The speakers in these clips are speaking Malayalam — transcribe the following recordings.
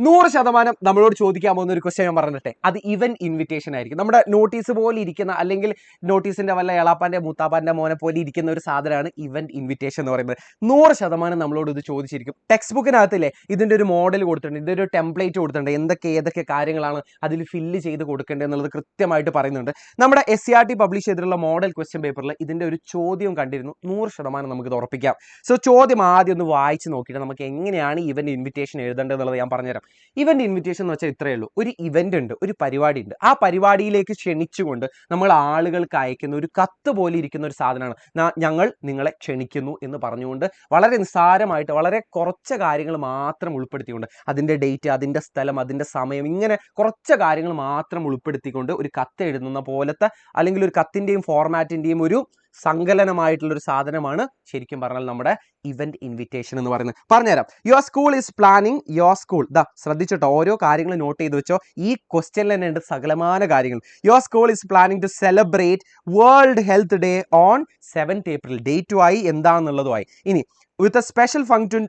100% നമ്മളോട് ചോദിക്കാൻ പോകുന്ന ഒരു ക്വസ്റ്റ്യൻ ഞാൻ പറഞ്ഞിട്ടെ, അത് ഇവന്റ് ഇൻവിറ്റേഷൻ ആയിരിക്കും. നമ്മുടെ നോട്ടീസ് പോലെ ഇരിക്കുന്ന, അല്ലെങ്കിൽ നോട്ടീസിന്റെ വല്ല എളാപ്പാന്റെ മൂത്താപ്പാന്റെ മോനെ പോലെ ഇരിക്കുന്ന ഒരു സാധനമാണ് ഇവന്റ് ഇൻവിറ്റേഷൻ എന്ന് പറയുന്നത്. 100% നമ്മളോട് ഇത് ചോദിച്ചിരിക്കും. ടെക്സ്റ്റ് ബുക്കിനകത്തില്ലേ ഇതിന്റെ ഒരു മോഡൽ കൊടുത്തിട്ടുണ്ട്, ഇതൊരു ടെംപ്ലേറ്റ് കൊടുത്തിട്ടുണ്ട്, ഏതൊക്കെ കാര്യങ്ങളാണ് അതിൽ ഫില്ല് ചെയ്ത് കൊടുക്കേണ്ടത് എന്നുള്ളത് കൃത്യമായിട്ട് പറയുന്നുണ്ട്. നമ്മുടെ SCERT പബ്ലിഷ് ചെയ്തിട്ടുള്ള മോഡൽ ക്വസ്റ്റ്യൻ പേപ്പറിൽ ഇതിന്റെ ഒരു ചോദ്യം കണ്ടിരുന്നു. 100% നമുക്കിത് ഉറപ്പിക്കാം. സോ ചോദ്യം ആദ്യം ഒന്ന് വായിച്ച് നോക്കിയിട്ട് നമുക്ക് എങ്ങനെയാണ് ഇവന്റ് ഇൻവിറ്റേഷൻ എഴുതേണ്ടത് എന്നുള്ളത് ഞാൻ പറഞ്ഞുതരാം. ഇവന്റ് ഇൻവിറ്റേഷൻ എന്ന് വെച്ചാൽ ഇത്രയേ ഉള്ളൂ. ഒരു ഇവന്റ് ഉണ്ട്, ഒരു പരിപാടി ഉണ്ട്. ആ പരിപാടിയിലേക്ക് ക്ഷണിച്ചുകൊണ്ട് നമ്മൾ ആളുകൾക്ക് അയക്കുന്ന ഒരു കത്ത് പോലെ ഇരിക്കുന്ന ഒരു സാധനമാണ്. ഞങ്ങൾ നിങ്ങളെ ക്ഷണിക്കുന്നു എന്ന് പറഞ്ഞുകൊണ്ട് വളരെ നിസ്സാരമായിട്ട് വളരെ കുറച്ച് കാര്യങ്ങൾ മാത്രം ഉൾപ്പെടുത്തിക്കൊണ്ട്, അതിൻ്റെ ഡേറ്റ്, അതിൻ്റെ സ്ഥലം, അതിൻ്റെ സമയം, ഇങ്ങനെ കുറച്ച് കാര്യങ്ങൾ മാത്രം ഉൾപ്പെടുത്തിക്കൊണ്ട് ഒരു കത്ത് എഴുതുന്ന പോലത്തെ, അല്ലെങ്കിൽ ഒരു കത്തിൻ്റെയും ഫോർമാറ്റിൻ്റെയും ഒരു സങ്കലനമായിട്ടുള്ളൊരു സാധനമാണ് ശരിക്കും പറഞ്ഞാൽ നമ്മുടെ ഇവന്റ് ഇൻവിറ്റേഷൻ എന്ന് പറയുന്നത്. പറഞ്ഞുതരാം. Your school is planning your school. ശ്രദ്ധിച്ചിട്ടോ, ഓരോ കാര്യങ്ങൾ നോട്ട് ചെയ്ത് വെച്ചോ. ഈ ക്വസ്റ്റ്യനിൽ തന്നെ ഉണ്ട് സകലമാന കാര്യങ്ങൾ. Your school is planning to celebrate world health day on 7th April. ഡേറ്റുമായി എന്താണെന്നുള്ളതുമായി. ഇനി with a special function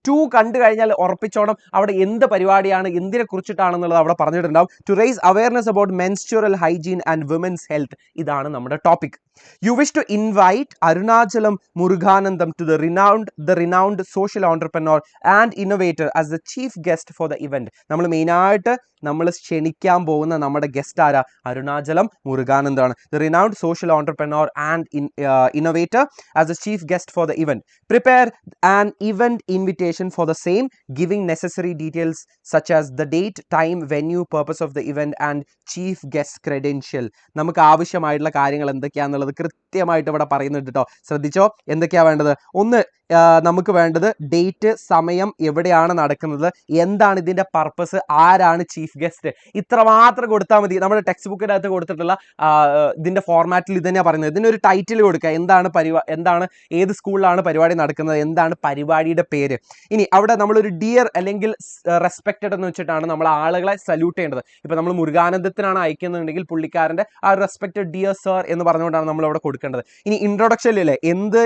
to കണ്ടു കഴിഞ്ഞാൽ ഉറപ്പിച്ചോണം അവിടെ എന്ത് പരിപാടിയാണ്, എന്തിനെ കുറിച്ചിട്ടാണെന്നുള്ളത് അവിടെ പറഞ്ഞിട്ടുണ്ടാവും. To raise awareness about menstrual hygiene and women's health. ഇതാണ് നമ്മുടെ topic. You wish to invite Arunachalam Muruganantham to the renowned social entrepreneur and innovator as the chief guest for the event. നമ്മൾ മെയിനായിട്ട് നമ്മൾ ക്ഷണിക്കാൻ പോകുന്ന നമ്മുടെ ഗസ്റ്റ് ആരാ? അരുണാചലം മുരുകാനന്ദാണ്. The renowned social entrepreneur and innovator as the chief guest for the event. Prepare an event invitation for the same, giving necessary details such as the date, time, venue, purpose of the event and chief guest credential. നമുക്ക് ആവശ്യമായിട്ടുള്ള കാര്യങ്ങൾ എന്തൊക്കെയാണെന്നുള്ളത് കൃത്യമായിട്ട് ഇവിടെ പറയുന്നുണ്ട് കേട്ടോ. ശ്രദ്ധിച്ചോ, എന്തൊക്കെയാ വേണ്ടത്? ഒന്ന്, നമുക്ക് വേണ്ടത് ഡേറ്റ്, സമയം, എവിടെയാണ് നടക്കുന്നത്, എന്താണ് ഇതിന്റെ പർപ്പസ്, ആരാണ് ചീഫ് ഗസ്റ്റ്, ഇത്ര മാത്രം കൊടുത്താൽ മതി. നമ്മുടെ ടെക്സ്റ്റ് ബുക്കിനകത്ത് കൊടുത്തിട്ടുള്ള ഇതിന്റെ ഫോർമാറ്റിൽ ഇത് തന്നെയാണ് പറയുന്നത്. ഇതിനൊരു ടൈറ്റിൽ കൊടുക്കുക, എന്താണ് ഏത് സ്കൂളിലാണ് പരിപാടി നടക്കുന്നത്, എന്താണ് പരിപാടിയുടെ പേര്. ഇനി അവിടെ നമ്മളൊരു ഡിയർ അല്ലെങ്കിൽ റെസ്പെക്റ്റഡ് എന്ന് വെച്ചിട്ടാണ് നമ്മൾ ആളുകളെ സല്യൂട്ട് ചെയ്യേണ്ടത്. ഇപ്പൊ നമ്മൾ മുരുകാനന്ദത്തിനാണ് അയക്കുന്നുണ്ടെങ്കിൽ പുള്ളിക്കാരന്റെ ആ റെസ്പെക്റ്റഡ് ഡിയർ സർ എന്ന് പറഞ്ഞുകൊണ്ടാണ് നമ്മൾ അവിടെ കൊടുക്കേണ്ടത്. ഇനി ഇൻട്രൊഡക്ഷനിലല്ലേ എന്ത്,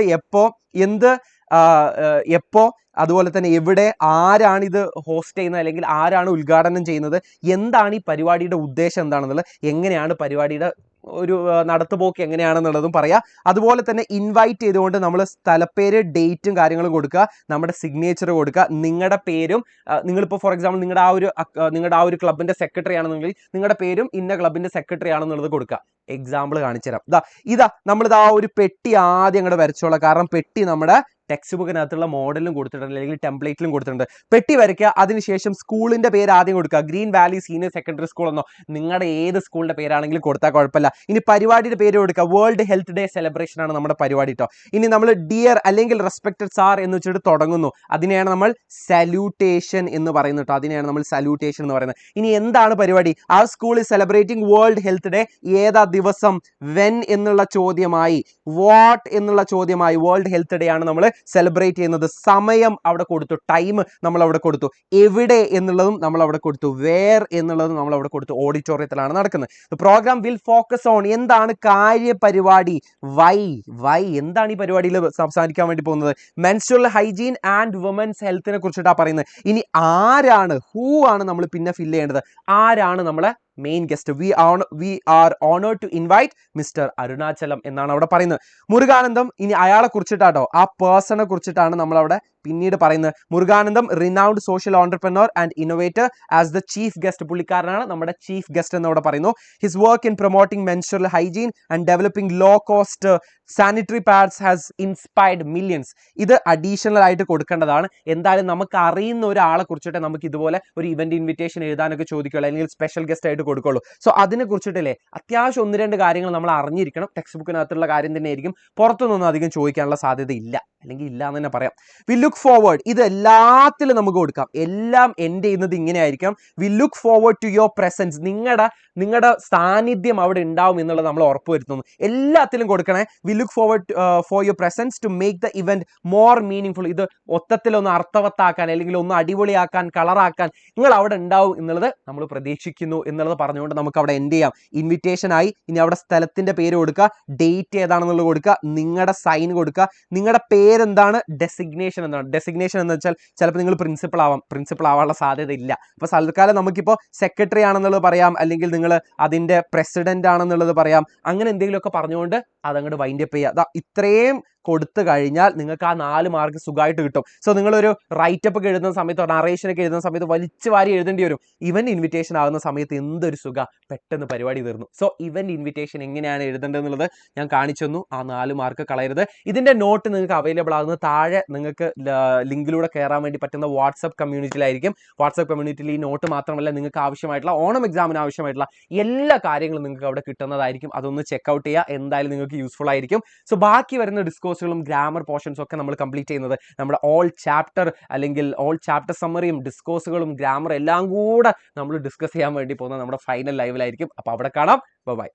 എപ്പോ, അതുപോലെ തന്നെ എവിടെ, ആരാണിത് ഹോസ്റ്റ് ചെയ്യുന്നത്, അല്ലെങ്കിൽ ആരാണ് ഉദ്ഘാടനം ചെയ്യുന്നത്, എന്താണ് ഈ പരിപാടിയുടെ ഉദ്ദേശം എന്താണെന്നുള്ളത്, എങ്ങനെയാണ് പരിപാടിയുടെ ഒരു നടത്തുപോക്ക് എങ്ങനെയാണെന്നുള്ളതും പറയാം. അതുപോലെ തന്നെ ഇൻവൈറ്റ് ചെയ്തുകൊണ്ട് നമ്മൾ സ്ഥലപ്പേര്, ഡേറ്റും കാര്യങ്ങളും കൊടുക്കുക, നമ്മുടെ സിഗ്നേച്ചർ കൊടുക്കുക, നിങ്ങളുടെ പേരും, നിങ്ങളിപ്പോൾ ഫോർ എക്സാമ്പിൾ നിങ്ങളുടെ ആ ഒരു ക്ലബിന്റെ സെക്രട്ടറി ആണെന്നുണ്ടെങ്കിൽ നിങ്ങളുടെ പേരും ഇന്ന ക്ലബിന്റെ സെക്രട്ടറി ആണെന്നുള്ളത് കൊടുക്കുക. എക്സാമ്പിൾ കാണിച്ചു തരാം. നമ്മളിത് ആ ഒരു പെട്ടി ആദ്യം അങ്ങോട്ട് വരച്ചോളാം. കാരണം പെട്ടി നമ്മുടെ ടെക്സ്റ്റ് ബുക്കിനകത്തുള്ള മോഡലും കൊടുത്തിട്ടുണ്ട്, അല്ലെങ്കിൽ ടെംപ്ലേറ്റിലും കൊടുത്തിട്ടുണ്ട്. പെട്ടി വരയ്ക്കുക. അതിനുശേഷം സ്കൂളിന്റെ പേര് ആദ്യം കൊടുക്കുക. Green Valley senior secondary school എന്നോ നിങ്ങളുടെ ഏത് സ്കൂളിന്റെ പേരാണെങ്കിലും കൊടുത്താൽ കുഴപ്പമില്ല. ഇനി പരിപാടിയുടെ പേര് കൊടുക്കുക. വേൾഡ് ഹെൽത്ത് ഡേ സെലിബ്രേഷൻ ആണ് നമ്മുടെ പരിപാടി കേട്ടോ. ഇനി നമ്മൾ ഡിയർ അല്ലെങ്കിൽ റെസ്പെക്റ്റഡ് സാർ എന്ന് വെച്ചിട്ട് തുടങ്ങുന്നു. അതിനെയാണ് നമ്മൾ സല്യൂട്ടേഷൻ എന്ന് പറയുന്നത് കേട്ടോ. അതിനെയാണ് നമ്മൾ സല്യൂട്ടേഷൻ എന്ന് പറയുന്നത്. ഇനി എന്താണ് പരിപാടി? ആ school is celebrating world health day. ഏതാ ദിവസം? വെൻ എന്നുള്ള ചോദ്യമായി, വാട്ട് എന്നുള്ള ചോദ്യമായി വേൾഡ് ഹെൽത്ത് ഡേ ആണ് നമ്മൾ സെലിബ്രേറ്റ് ചെയ്യുന്നത്. സമയം അവിടെ കൊടുത്തു, ടൈം നമ്മൾ അവിടെ കൊടുത്തു, എവിടെ എന്നുള്ളതും നമ്മൾ അവിടെ കൊടുത്തു, വേർ എന്നുള്ളതും നമ്മൾ അവിടെ കൊടുത്തു. ഓഡിറ്റോറിയത്തിലാണ് നടക്കുന്നത്. പ്രോഗ്രാം വിൽ ഫോക്കസ് ഓൺ, എന്താണ് കാര്യപരിപാടി? വൈ എന്താണ് ഈ പരിപാടിയിൽ സംസാരിക്കാൻ വേണ്ടി പോകുന്നത്? മെൻസ്ട്രുറൽ ഹൈജീൻ ആൻഡ് വുമൻസ് ഹെൽത്തിനെ കുറിച്ചിട്ടാണ് പറയുന്നത്. ഇനി ആരാണ്, ഹൂ ആണ് നമ്മൾ പിന്നെ ഫില്ല് ചെയ്യേണ്ടത്. ആരാണ് നമ്മളെ main guest? We are honoured to invite mister Arunachalam എന്നാണ് അവിടെ പറയുന്നത്. മുരുകാനന്ദം, ഇനി അയാളെ കുറിച്ചിട്ടാട്ടോ, ആ പേഴ്സണെ കുറിച്ചിട്ടാണ് നമ്മൾ അവിടെ പിന്നീട് പറയുന്നത്. Muruganantham renowned social entrepreneur and innovator as the chief guest. പുള്ളിക്കാരനാണ് നമ്മുടെ ചീഫ് ഗസ്റ്റ് എന്ന് അവിടെ പറയുന്നു. His work in promoting menstrual hygiene and developing low cost sanitary pads has inspired millions. ഇത് അഡീഷണൽ ആയിട്ട് കൊടുക്കേണ്ടതാണ്. എന്തായാലും നമുക്ക് അറിയുന്ന ഒരാളെ കുറിച്ചിട്ട് നമുക്ക് ഇതുപോലെ ഒരു ഇവന്റ് ഇൻവിറ്റേഷൻ എഴുതാനൊക്കെ ചോദിക്കുള്ളൂ, അല്ലെങ്കിൽ സ്പെഷ്യൽ ഗസ്റ്റ് ആയിട്ട് കൊടുക്കുള്ളൂ. സോ അതിനെ കുറിച്ചിട്ടല്ലേ അത്യാവശ്യം 1-2 കാര്യങ്ങൾ നമ്മൾ അറിഞ്ഞിരിക്കണം. ടെക്സ്റ്റ് ബുക്കിനകത്തുള്ള കാര്യം തന്നെ ആയിരിക്കും. പുറത്തുനിന്നൊന്നും അധികം ചോദിക്കാനുള്ള സാധ്യത ഇല്ല, അല്ലെങ്കിൽ ഇല്ല എന്ന് തന്നെ പറയാം. വി ലുക്ക് ഫോർവേഡ്, ഇത് എല്ലാത്തിലും നമുക്ക് കൊടുക്കാം. എല്ലാം എൻഡ് ചെയ്യുന്നത് ഇങ്ങനെ ആയിരിക്കാം. We look forward to your presence. നിങ്ങളുടെ സാന്നിധ്യം അവിടെ ഉണ്ടാവും എന്നുള്ളത് നമ്മൾ ഉറപ്പുവരുത്തുന്നു. എല്ലാത്തിലും കൊടുക്കണേ. We look forward for your presence to make the event more meaning. ഇത് മൊത്തത്തിലൊന്ന് അർത്ഥവത്താക്കാൻ, അല്ലെങ്കിൽ ഒന്ന് അടിപൊളിയാക്കാൻ, കളറാക്കാൻ നിങ്ങൾ അവിടെ ഉണ്ടാവും എന്നുള്ളത് നമ്മൾ പ്രതീക്ഷിക്കുന്നു എന്നുള്ളത് പറഞ്ഞുകൊണ്ട് നമുക്ക് അവിടെ എൻഡ് ചെയ്യാം. ഇൻവിറ്റേഷൻ ആയി. ഇനി അവിടെ സ്ഥലത്തിന്റെ പേര് കൊടുക്കുക, ഡേറ്റ് ഏതാണെന്നുള്ളത് കൊടുക്കുക, നിങ്ങളുടെ സൈൻ കൊടുക്കുക, നിങ്ങളുടെ പേര് പേരെന്താണ്, ഡെസിഗ്നേഷൻ എന്നാണ്. ഡെസിഗ്നേഷൻ എന്ന് വെച്ചാൽ ചിലപ്പോൾ നിങ്ങൾ പ്രിൻസിപ്പൾ ആവാനുള്ള സാധ്യത ഇല്ല. അപ്പോൾ തൽക്കാലം നമുക്കിപ്പോൾ സെക്രട്ടറി ആണെന്നുള്ളത് പറയാം, അല്ലെങ്കിൽ നിങ്ങൾ അതിൻ്റെ പ്രസിഡന്റ് ആണെന്നുള്ളത് പറയാം. അങ്ങനെ എന്തെങ്കിലുമൊക്കെ പറഞ്ഞുകൊണ്ട് അതങ്ങോട്ട് വൈൻഡപ്പ് ചെയ്യുക. ഇത്രയും കൊടുത്തു കഴിഞ്ഞാൽ നിങ്ങൾക്ക് ആ 4 മാർക്ക് സുഖമായിട്ട് കിട്ടും. സോ നിങ്ങളൊരു റൈറ്റപ്പ് ഒക്കെ എഴുതുന്ന സമയത്ത്, നറേഷനൊക്കെ എഴുതുന്ന സമയത്ത് വലിച്ചു വാരി എഴുതേണ്ടി വരും. ഇവന്റ് ഇൻവിറ്റേഷൻ ആകുന്ന സമയത്ത് എന്തൊരു സുഖ, പെട്ടെന്ന് പരിപാടി തീർന്നു. സോ ഇവന്റ് ഇൻവിറ്റേഷൻ എങ്ങനെയാണ് എഴുതേണ്ടതെന്നുള്ളത് ഞാൻ കാണിച്ചു തന്നു. ആ 4 മാർക്ക് കളയരുത്. ഇതിന്റെ നോട്ട് നിങ്ങൾക്ക് അവൈലബിൾ ആകുന്നത് താഴെ നിങ്ങൾക്ക് ലിങ്കിലൂടെ കയറാൻ വേണ്ടി പറ്റുന്ന വാട്സ്ആപ്പ് കമ്മ്യൂണിറ്റിയിലായിരിക്കും. വാട്സ്ആപ്പ് കമ്മ്യൂണിറ്റിയിൽ ഈ നോട്ട് മാത്രമല്ല, നിങ്ങൾക്ക് ആവശ്യമായിട്ടുള്ള ഓണം എക്സാമിന് ആവശ്യമായിട്ടുള്ള എല്ലാ കാര്യങ്ങളും നിങ്ങൾക്ക് അവിടെ കിട്ടുന്നതായിരിക്കും. അതൊന്ന് ചെക്കൗട്ട് ചെയ്യുക, എന്തായാലും നിങ്ങൾക്ക് യൂസ്ഫുൾ ആയിരിക്കും. സോ ബാക്കി വരുന്ന ഡിസ്കോഴ്സുകളും ഗ്രാമർ പോർഷൻസും ഒക്കെ നമ്മൾ കംപ്ലീറ്റ് ചെയ്യുന്നത് നമ്മുടെ ഓൾ ചാപ്റ്റർ അല്ലെങ്കിൽ ഓൾ ചാപ്റ്റർ സമ്മറിയും ഡിസ്കോഴ്സുകളും ഗ്രാമർ എല്ലാം കൂടെ നമ്മൾ ഡിസ്കസ് ചെയ്യാൻ വേണ്ടി പോകുന്നത് നമ്മുടെ ഫൈനൽ ലൈവിലായിരിക്കും. അപ്പോൾ അവിടെ കാണാം. ബൈ.